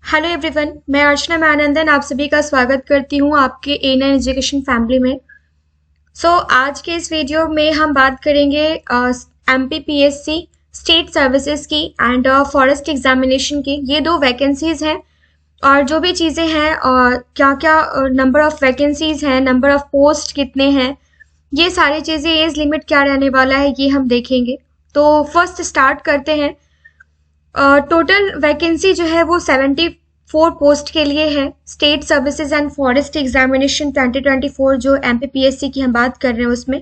Hello everyone, मैं अर्चना मैनंदन आप सभी का स्वागत करती हूँ आपके A9 एजुकेशन फैमिली में। आज के इस वीडियो में हम बात करेंगे MPPSC स्टेट सर्विसेज की एंड फॉरेस्ट एग्जामिनेशन की। ये दो वैकेंसीज हैं और जो भी चीज़ें हैं और क्या क्या नंबर ऑफ वैकेंसीज हैं, नंबर ऑफ पोस्ट कितने हैं, ये सारी चीज़ें, एज लिमिट क्या रहने वाला है, ये हम देखेंगे। तो फर्स्ट स्टार्ट करते हैं। टोटल वैकेंसी जो है वो 74 पोस्ट के लिए है। State services and forest examination 2024 जो MPPSC की हम बात कर रहे हैं उसमें।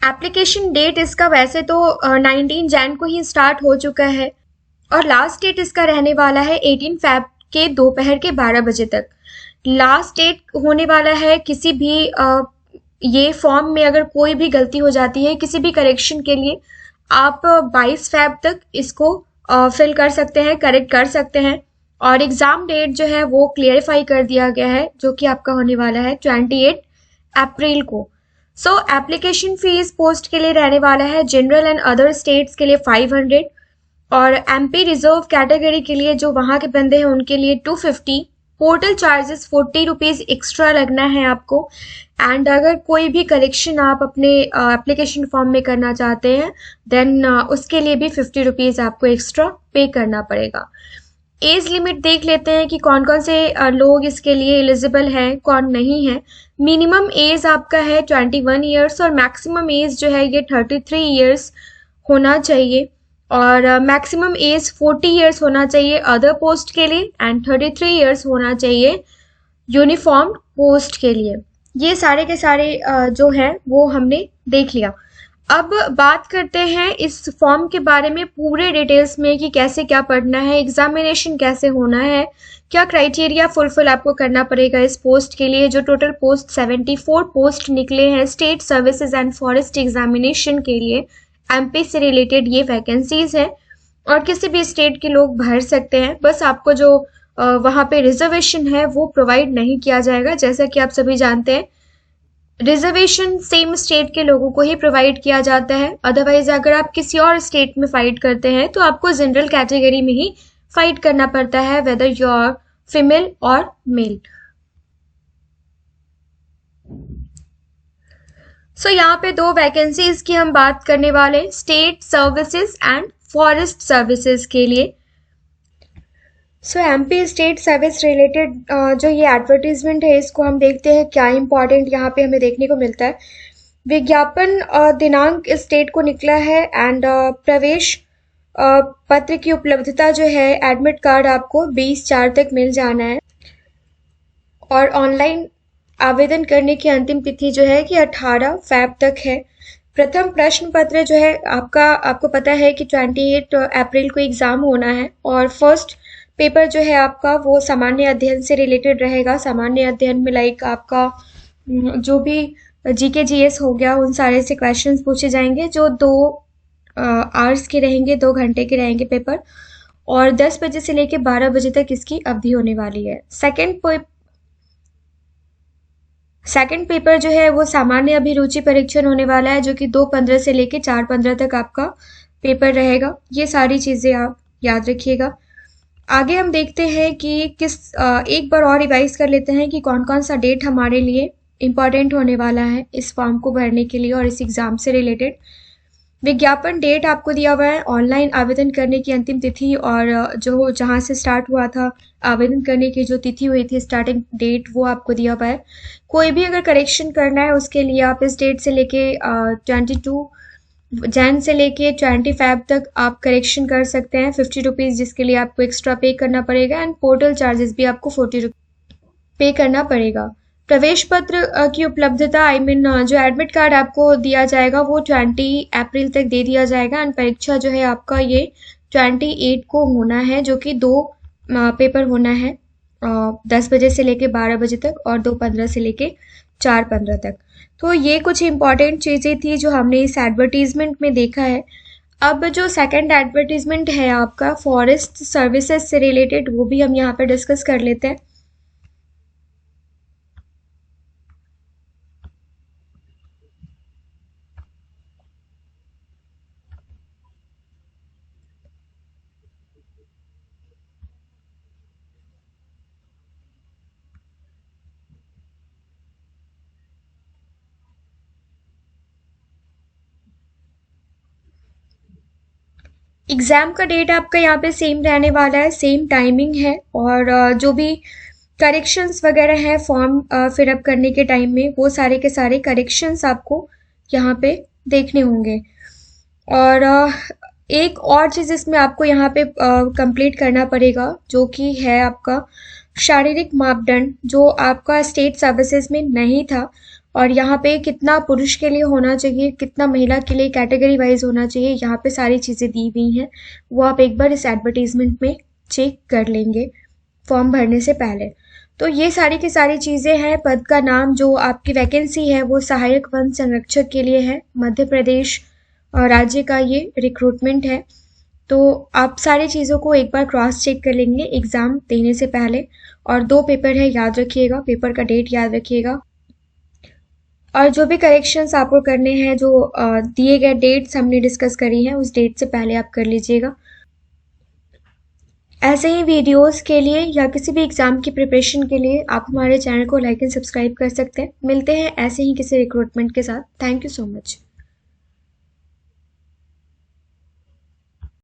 एप्लीकेशन डेट इसका वैसे तो 19 जैन को ही स्टार्ट हो चुका है और लास्ट डेट इसका रहने वाला है 18 फैब के दोपहर के 12 बजे तक। लास्ट डेट होने वाला है किसी भी ये फॉर्म में अगर कोई भी गलती हो जाती है किसी भी करेक्शन के लिए, आप 22 फैब तक इसको फिल कर सकते हैं, करेक्ट कर सकते हैं। और एग्जाम डेट जो है वो क्लियरिफाई कर दिया गया है, जो कि आपका होने वाला है 28 अप्रैल को। एप्लीकेशन फीस पोस्ट के लिए रहने वाला है जनरल एंड अदर स्टेट्स के लिए 500 और MP रिजर्व कैटेगरी के लिए जो वहां के बंदे हैं उनके लिए 250। पोर्टल चार्जेस 40 रुपीज एक्स्ट्रा लगना है आपको। एंड अगर कोई भी करेक्शन आप अपने एप्लीकेशन फॉर्म में करना चाहते हैं देन उसके लिए भी 50 रुपीज आपको एक्स्ट्रा पे करना पड़ेगा। एज लिमिट देख लेते हैं कि कौन कौन से लोग इसके लिए एलिजिबल हैं, कौन नहीं है। मिनिमम एज आपका है 21 ईयर्स और मैक्सिमम एज जो है ये 33 ईयर्स होना चाहिए और मैक्सिमम एज 40 ईयर्स होना चाहिए अदर पोस्ट के लिए एंड 33 ईयर्स होना चाहिए यूनिफॉर्म पोस्ट के लिए। ये सारे के सारे जो हैं वो हमने देख लिया। अब बात करते हैं इस फॉर्म के बारे में पूरे डिटेल्स में कि कैसे क्या पढ़ना है, एग्जामिनेशन कैसे होना है, क्या क्राइटेरिया फुलफिल आपको करना पड़ेगा इस पोस्ट के लिए। जो टोटल पोस्ट 74 पोस्ट निकले हैं state services and forest examination के लिए, MP से रिलेटेड ये वैकेंसीज है और किसी भी स्टेट के लोग भर सकते हैं। बस आपको जो वहाँ पे रिजर्वेशन है वो प्रोवाइड नहीं किया जाएगा। जैसा कि आप सभी जानते हैं रिजर्वेशन सेम स्टेट के लोगों को ही प्रोवाइड किया जाता है। अदरवाइज अगर आप किसी और स्टेट में फाइट करते हैं तो आपको जनरल कैटेगरी में ही फाइट करना पड़ता है, वेदर यू आर फीमेल और मेल। यहाँ पे दो वैकेंसीज की हम बात करने वाले, state services and forest services के लिए। MP स्टेट सर्विस रिलेटेड जो ये एडवर्टीजमेंट है इसको हम देखते हैं क्या इंपॉर्टेंट यहाँ पे हमें देखने को मिलता है। विज्ञापन दिनांक इस डेट को निकला है एंड प्रवेश पत्र की उपलब्धता जो है, एडमिट कार्ड आपको 20/4 तक मिल जाना है और ऑनलाइन आवेदन करने की अंतिम तिथि जो है कि 18 फैब तक है। प्रथम प्रश्न पत्र जो है आपको पता है कि 28 अप्रैल को एग्जाम होना है और फर्स्ट पेपर जो है आपका वो सामान्य अध्ययन से रिलेटेड रहेगा। सामान्य अध्ययन में लाइक आपका जो भी GK GS हो गया उन सारे से क्वेश्चंस पूछे जाएंगे जो 2 आवर्स के रहेंगे, 2 घंटे के रहेंगे पेपर और 10 बजे से लेके 12 बजे तक इसकी अवधि होने वाली है। सेकंड पेपर जो है वो सामान्य अभिरुचि परीक्षण होने वाला है जो कि 2/15 से लेके 4/15 तक आपका पेपर रहेगा। ये सारी चीजें आप याद रखिएगा। आगे हम देखते हैं कि एक बार और रिवाइज कर लेते हैं कि कौन कौन सा डेट हमारे लिए इम्पॉर्टेंट होने वाला है इस फॉर्म को भरने के लिए और इस एग्जाम से रिलेटेड। विज्ञापन डेट आपको दिया हुआ है, ऑनलाइन आवेदन करने की अंतिम तिथि और जो जहां से स्टार्ट हुआ था आवेदन करने की जो तिथि हुई थी स्टार्टिंग डेट वो आपको दिया हुआ है। कोई भी अगर करेक्शन करना है उसके लिए आप इस डेट से लेके 22 जैन से लेके 20 फैब तक आप करेक्शन कर सकते हैं। 50 रुपीज जिसके लिए आपको एक्स्ट्रा पे करना पड़ेगा एंड पोर्टल चार्जेस भी आपको 40 रुपीज पे करना पड़ेगा। प्रवेश पत्र की उपलब्धता जो एडमिट कार्ड आपको दिया जाएगा वो 20 अप्रैल तक दे दिया जाएगा एंड परीक्षा जो है आपका ये 28 को होना है जो कि 2 पेपर होना है 10 बजे से लेके 12 बजे तक और 2/15 से लेके 4/15 तक। तो ये कुछ इंपॉर्टेंट चीजें थी जो हमने इस एडवर्टीजमेंट में देखा है। अब जो सेकंड एडवर्टीजमेंट है आपका फॉरेस्ट सर्विसेज से रिलेटेड वो भी हम यहाँ पे डिस्कस कर लेते हैं। एग्ज़ाम का डेट आपका यहाँ पे सेम रहने वाला है, सेम टाइमिंग है, और जो भी करेक्शंस वगैरह हैं फॉर्म फिलअप करने के टाइम में, वो सारे के सारे करेक्शंस आपको यहाँ पे देखने होंगे। और एक और चीज़ इसमें आपको यहाँ पे कंप्लीट करना पड़ेगा, जो कि है आपका शारीरिक मापदंड, जो आपका स्टेट सर्विसेज में नहीं था। और यहाँ पे कितना पुरुष के लिए होना चाहिए, कितना महिला के लिए कैटेगरी वाइज होना चाहिए, यहाँ पे सारी चीज़ें दी हुई हैं। वो आप एक बार इस एडवर्टीजमेंट में चेक कर लेंगे फॉर्म भरने से पहले। तो ये सारी की सारी चीज़ें हैं। पद का नाम, जो आपकी वैकेंसी है वो सहायक वन संरक्षक के लिए है, मध्य प्रदेश राज्य का ये रिक्रूटमेंट है। तो आप सारी चीज़ों को एक बार क्रॉस चेक कर लेंगे एग्ज़ाम देने से पहले। और 2 पेपर है, याद रखिएगा, पेपर का डेट याद रखिएगा। और जो भी करेक्शंस आपको करने हैं, जो दिए गए डेट्स हमने डिस्कस करी हैं, उस डेट से पहले आप कर लीजिएगा। ऐसे ही वीडियोस के लिए या किसी भी एग्ज़ाम की प्रिपरेशन के लिए आप हमारे चैनल को लाइक एंड सब्सक्राइब कर सकते हैं। मिलते हैं ऐसे ही किसी रिक्रूटमेंट के साथ। Thank you so much.